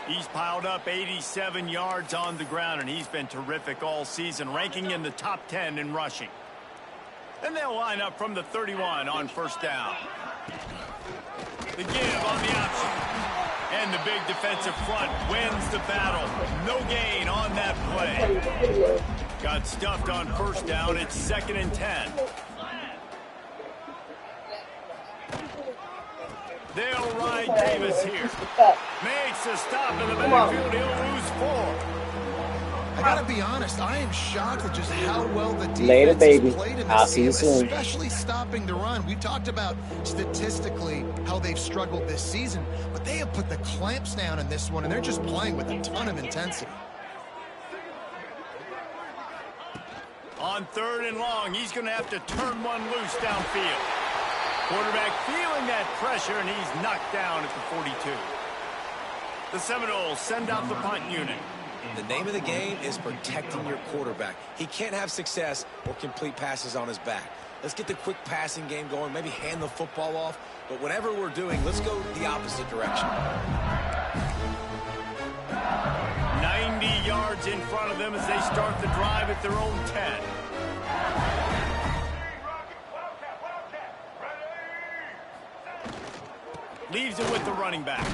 He's piled up 87 yards on the ground, and he's been terrific all season, ranking in the top 10 in rushing. And they'll line up from the 31 on 1st down. The give on the option. And the big defensive front wins the battle. No gain on that play. Got stuffed on 1st down. It's 2nd and 10. They'll ride Davis here. Makes a stop in the backfield. He'll lose 4.
I gotta be honest, I am shocked at just how well the defense has played in this game, especially stopping the run. We talked about statistically how they've struggled this season, but they have put the clamps down in this one, and they're just playing with a ton of intensity.
On 3rd and long, he's going to have to turn one loose downfield. Quarterback feeling that pressure, and he's knocked down at the 42. The Seminoles send out the punt unit.
The name of the game is protecting your quarterback. He can't have success or complete passes on his back. Let's get the quick passing game going, maybe hand the football off. But whatever we're doing, let's go the opposite direction.
90 yards in front of them as they start the drive at their own 10. Leaves it with the running back.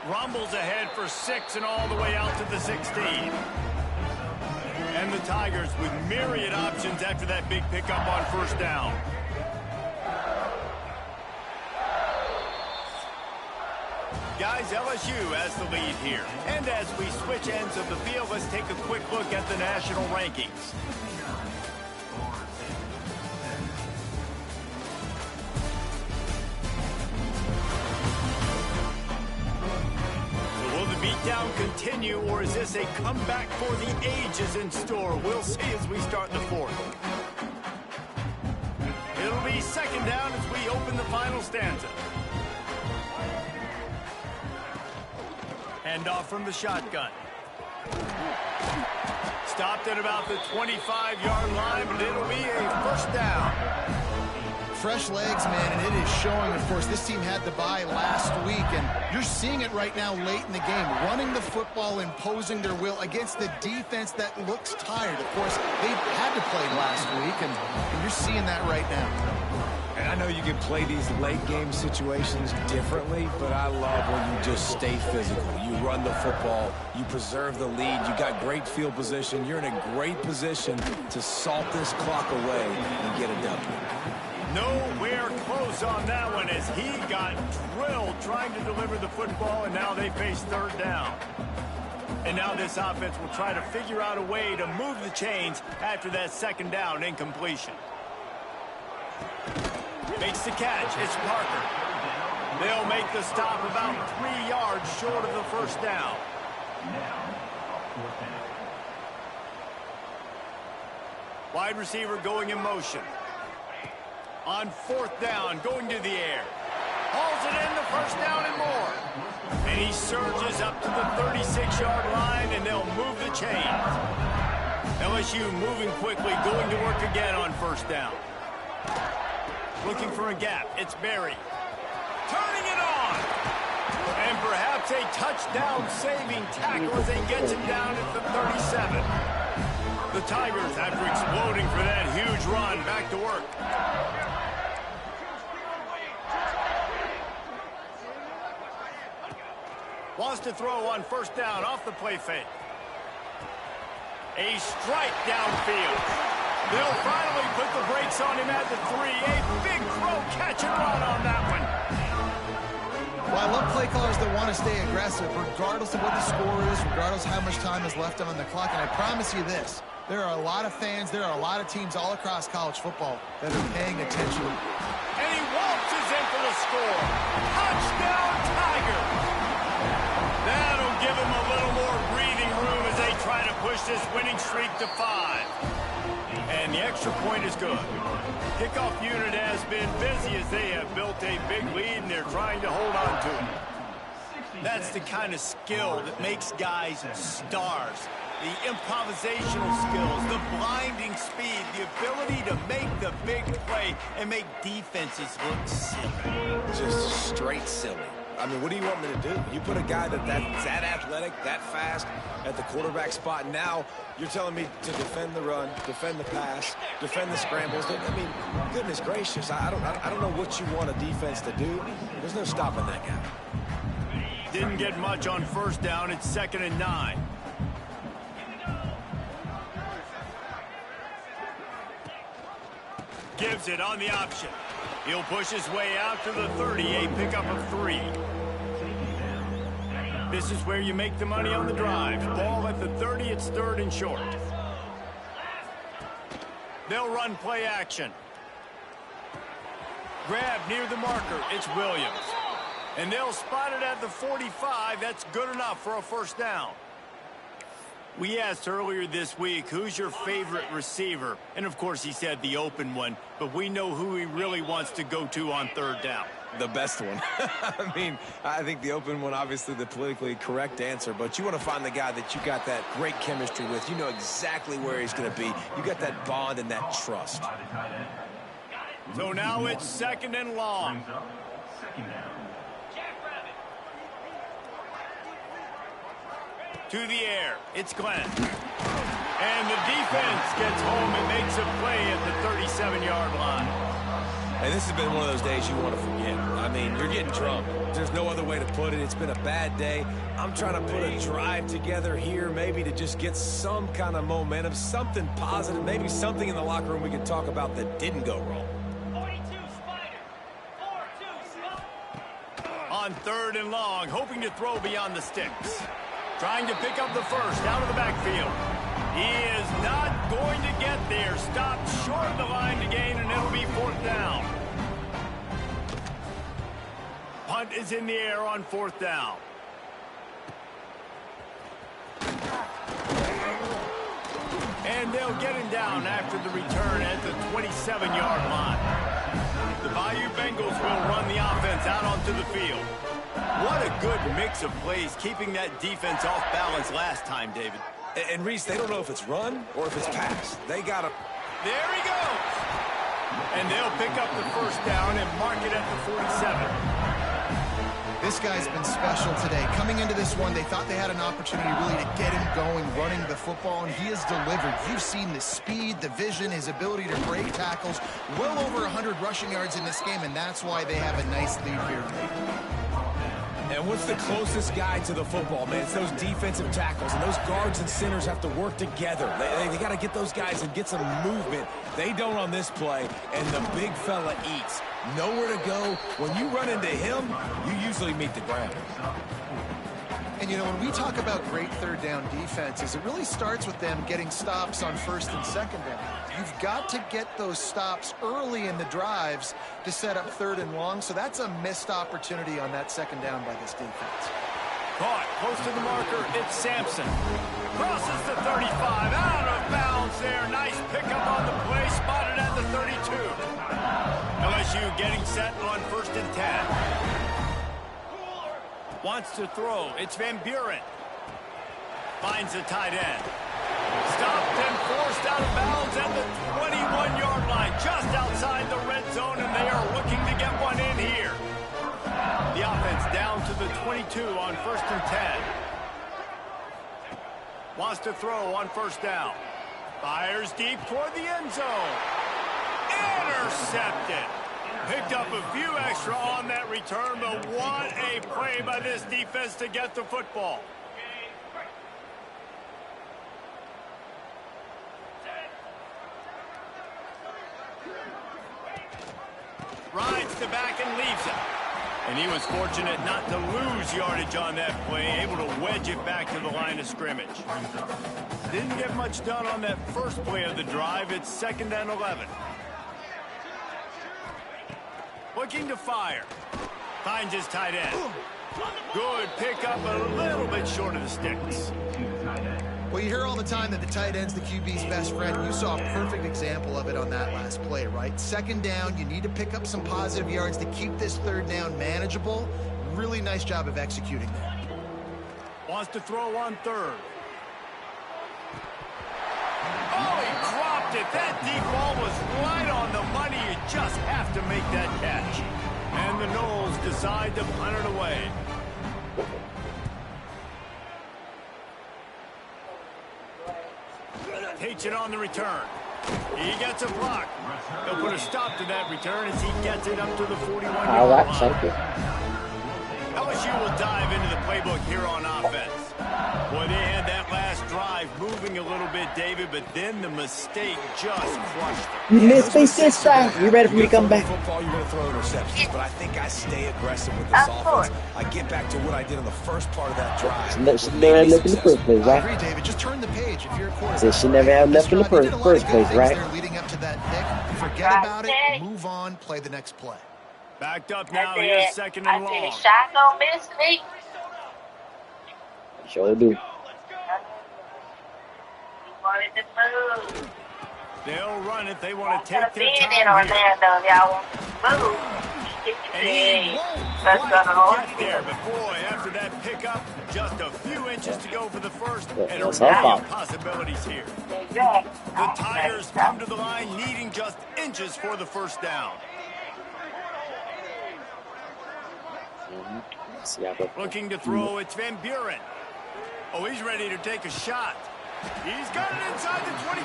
Rumbles ahead for 6 and all the way out to the 16. And the Tigers with myriad options after that big pickup on 1st down. Guys, LSU has the lead here. And as we switch ends of the field, let's take a quick look at the national rankings. Beatdown continue, or is this a comeback for the ages in store? We'll see as we start the 4th. It'll be 2nd down as we open the final stanza. Handoff from the shotgun. Stopped at about the 25-yard line, but it'll be a 1st down.
Fresh legs, man, and it is showing. Of course, this team had the bye last week, and you're seeing it right now late in the game, running the football, imposing their will against the defense that looks tired. Of course, they had to play last week, and you're seeing that right now.
And I know you can play these late-game situations differently, but I love when you just stay physical. You run the football, you preserve the lead, you got great field position, you're in a great position to salt this clock away and get a W.
Nowhere close on that one as he got drilled trying to deliver the football, and now they face 3rd down. And now this offense will try to figure out a way to move the chains after that 2nd down incompletion. Makes the catch. It's Parker. They'll make the stop about 3 yards short of the 1st down. Wide receiver going in motion. On 4th down, going to the air. Hauls it in the 1st down and more. And he surges up to the 36-yard line, and they'll move the chains. LSU moving quickly, going to work again on 1st down. Looking for a gap. It's Berry. turning it on. And perhaps a touchdown-saving tackle as he gets it down at the 37. The Tigers, after exploding for that huge run, back to work. Wants to throw on first down off the play fake. A strike downfield. They'll finally put the brakes on him at the 3. A big throw, catch and run on that one.
Well, I love play callers that want to stay aggressive, regardless of what the score is, regardless of how much time is left on the clock. And I promise you this, there are a lot of fans, there are a lot of teams all across college football that are paying attention.
And he waltzes in for the score. Touchdown, Tigers. That'll give him a little more breathing room as they try to push this winning streak to 5. And the extra point is good. Kickoff unit has been busy as they have built a big lead and they're trying to hold on to it. That's the kind of skill that makes guys stars. The improvisational skills, the blinding speed, the ability to make the big play and make defenses look silly.
Just straight silly. I mean, what do you want me to do? You put a guy that's that athletic, that fast at the quarterback spot. Now you're telling me to defend the run, defend the pass, defend the scrambles. I mean, goodness gracious, I don't know what you want a defense to do. There's no stopping that guy.
Didn't get much on first down. It's 2nd and 9. Gives it on the option. He'll push his way out to the 30, a pickup of 3. This is where you make the money on the drive. Ball at the 30, it's 3rd and short. They'll run play action. Grab near the marker, it's Williams. And they'll spot it at the 45. That's good enough for a first down. We asked earlier this week, who's your favorite receiver? And, of course, he said the open one, but we know who he really wants to go to on 3rd down.
The best one. I mean, I think the open one, obviously the politically correct answer, but you want to find the guy that you got that great chemistry with. You know exactly where he's going to be. You got that bond and that trust.
So now it's 2nd and long. To the air, it's Glenn. And the defense gets home and makes a play at the 37-yard line.
And this has been one of those days you want to forget. I mean, you're getting drunk. There's no other way to put it. It's been a bad day. I'm trying to put a drive together here, maybe to just get some kind of momentum, something positive, maybe something in the locker room we can talk about that didn't go wrong.
On 3rd and long, hoping to throw beyond the sticks. Trying to pick up the first out of the backfield. He is not going to get there. Stopped short of the line to gain, and it'll be 4th down. Punt is in the air on 4th down. And they'll get him down after the return at the 27-yard line. The Bayou Bengals will run the offense out onto the field. What a good mix of plays, keeping that defense off balance last time, David.
And Reese, they don't know if it's run or if it's pass. They got to...
There he goes! And they'll pick up the first down and mark it at the 47.
This guy's been special today. Coming into this one, they thought they had an opportunity really to get him going, running the football, and he has delivered. You've seen the speed, the vision, his ability to break tackles. Well over 100 rushing yards in this game, and that's why they have a nice lead here.
And what's the closest guy to the football, man? It's those defensive tackles, and those guards and centers have to work together. They got to get those guys and get some movement. They don't on this play, and the big fella eats. Nowhere to go. When you run into him, you usually meet the ground.
And, you know, when we talk about great 3rd down defenses, it really starts with them getting stops on 1st and 2nd down. You've got to get those stops early in the drives to set up 3rd and long, so that's a missed opportunity on that 2nd down by this defense.
Caught close to the marker, it's Sampson. Crosses the 35, out of bounds there. Nice pickup on the play, spotted at the 32. LSU getting set on 1st and 10. Wants to throw. It's Van Buren. Finds a tight end. Stopped and forced out of bounds at the 21-yard line, just outside the red zone, and they are looking to get one in here. 2 on 1st and 10. Wants to throw on 1st down. Fires deep toward the end zone. Intercepted. Picked up a few extra on that return, but what a play by this defense to get the football. Rides the back and leaves it. And he was fortunate not to lose yardage on that play, able to wedge it back to the line of scrimmage. Didn't get much done on that first play of the drive. It's 2nd and 11. Looking to fire. Finds his tight end. Good pickup, a little bit short of the sticks.
Well, you hear all the time that the tight end's the QB's best friend. You saw a perfect example of it on that last play, right? 2nd down, you need to pick up some positive yards to keep this 3rd down manageable. Really nice job of executing there.
Wants to throw on 3rd. Oh, he dropped it. That deep ball was right on the money. You just have to make that catch. And the Knowles decide to punt it away. Takes it on the return. He gets a block. They'll put a stop to that return as he gets it up to the 41-yard line. LSU will dive into the playbook here on offense. Boy, they had that last drive moving a little bit, David, but then the mistake just crushed them.
You missed me, sister. You ready for me to come back?
Football, you're going to throw interceptions, but I think I stay aggressive with this offense. I get back to what I did in the first part of that drive.
She never had left in the first place,
I
right?
agree, David. Just turn the page if you're a quarterback.
She never had left in the first place, right?
Leading up to that pick. Forget about it. Move on. Play the next play.
Backed up now. Here's 2nd and long.
I said, shot don't miss me.
Sure do.
Wanted to move.
They'll run it. They want to take their
In
time
Orlando, y'all want to move.
And he won't quite get there, but boy, after that pickup, just a few inches to go for the first, and a array of possibilities here. The Tigers come to the line needing just inches for the 1st down. Looking to throw, it's Van Buren. Oh, he's ready to take a shot. He's got it inside the 25.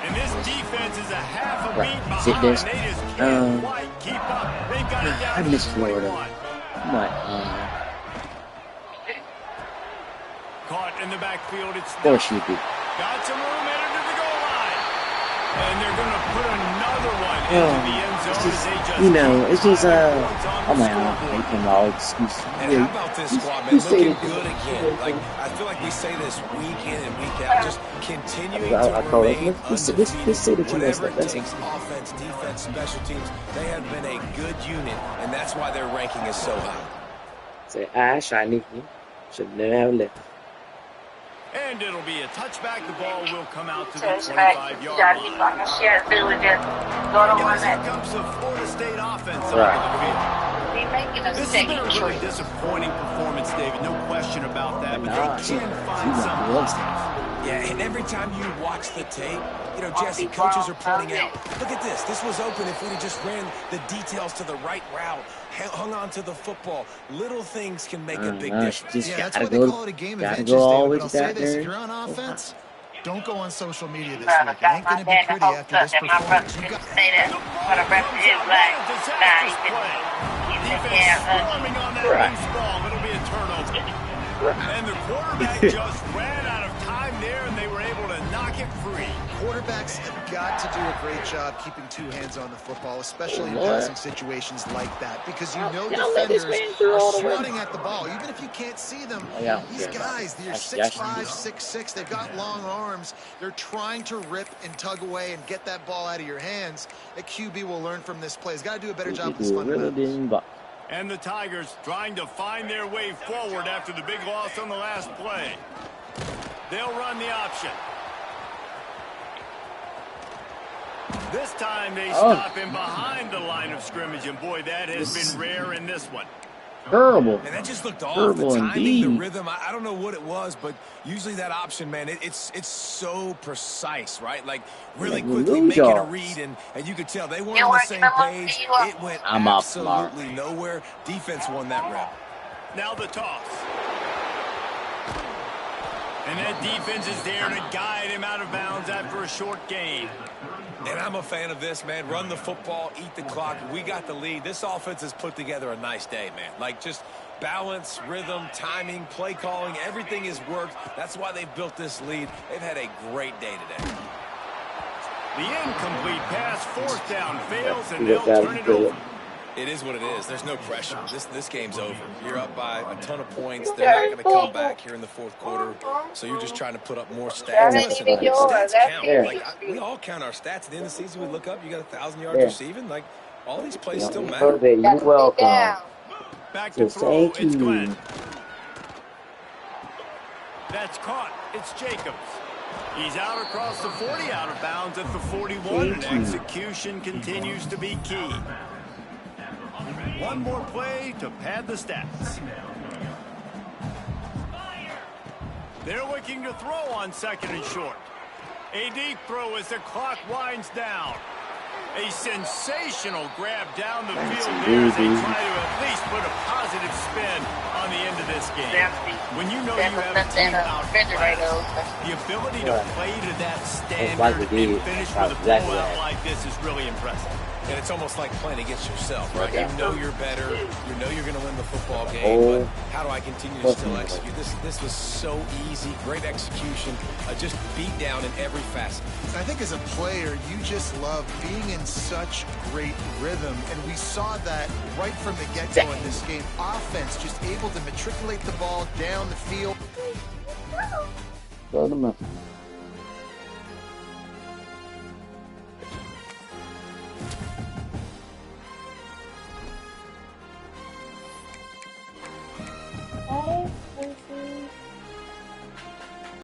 And this defense is a half a beat behind. They just can't quite keep up. They've got it down to 21. Caught in the backfield. It's got some room headed to the goal line. And they're going to put another one into the end zone.
It's just, oh my God, they can all excuse.
And how about this squad, man? Looking good again. Like, I feel like we say this week in and week out, just continuing to remain undefeated. Whatever it takes, offense, defense, special teams, they have been a good unit, and that's why their ranking is so high.
Say, shiny. Should never have left.
And it'll be a touchback. The ball will come out to the 25-yard line. Guys, here comes the Florida State offense on the field. This has been a really disappointing performance, David. No question about that. But they can find some positives.
Yeah, and every time you watch the tape, Jesse, coaches are pointing out, look at this. This was open if we'd have just ran the details to the right route, hung on to the football. Little things can make a big difference.
Yeah, that's why they call it a game of inches, David. But I'll say this, if you're on offense, don't go on social media this week. It ain't going to be pretty after this performance. You got
Defense swarming on that loose ball. It'll be a turnover. And the quarterback just ran out of time there, and they were able to knock it free.
Quarterbacks have got to do a great job keeping 2 hands on the football, especially in passing situations like that, because defenders are swatting at the ball. Even if you can't see them, these guys, they're 6'5", 6'6", they've got long arms. They're trying to rip and tug away and get that ball out of your hands. A QB will learn from this play. He's got to do a better job with his fundamentals.
And the Tigers trying to find their way forward after the big loss on the last play. They'll run the option. This time they stop him behind the line of scrimmage, and boy, that has been rare in this one.
Terrible.
And that just looked off.
Terrible
the timing,
indeed.
the rhythm, I don't know what it was, but usually that option, man, it's so precise, right? Like, really quickly making a read, and you could tell they weren't on the same page. It went absolutely nowhere. Defense won that round.
Now the toss. And that defense is there to guide him out of bounds after a short gain.
And I'm a fan of this, man. Run the football, eat the clock. We got the lead. This offense has put together a nice day, man. Like, just balance, rhythm, timing, play calling, everything has worked. That's why they've built this lead. They've had a great day today.
The incomplete pass, fourth down, fails, and they'll turn it over.
It is what it is. There's no pressure. This game's over. You're up by a ton of points. They're not going to come back here in the fourth quarter. So you're just trying to put up more stats. Listen, stats count. Like, we all count our stats. At the end of the season, we look up, you got 1,000 yards receiving. Like, all these plays still matter.
You're welcome.
Back to throw, it's Glenn. That's caught. It's Jacobs. He's out across the 40, out of bounds at the 41, and execution continues to be key. One more play to pad the stats. They're looking to throw on second and short. A deep throw as the clock winds down. A sensational grab down the field there as they try to at least put a positive spin on the end of this game. When you know you have a team out the ability to play to that standard and finish with a blowout like this is really impressive.
And it's almost like playing against yourself, right? You know you're better. You know you're going to win the football game. But how do I continue to still execute? This was so easy. Great execution. Just beat down in every facet.
I think as a player, you just love being in such great rhythm. And we saw that right from the get-go in this game. Offense just able to matriculate the ball down the field.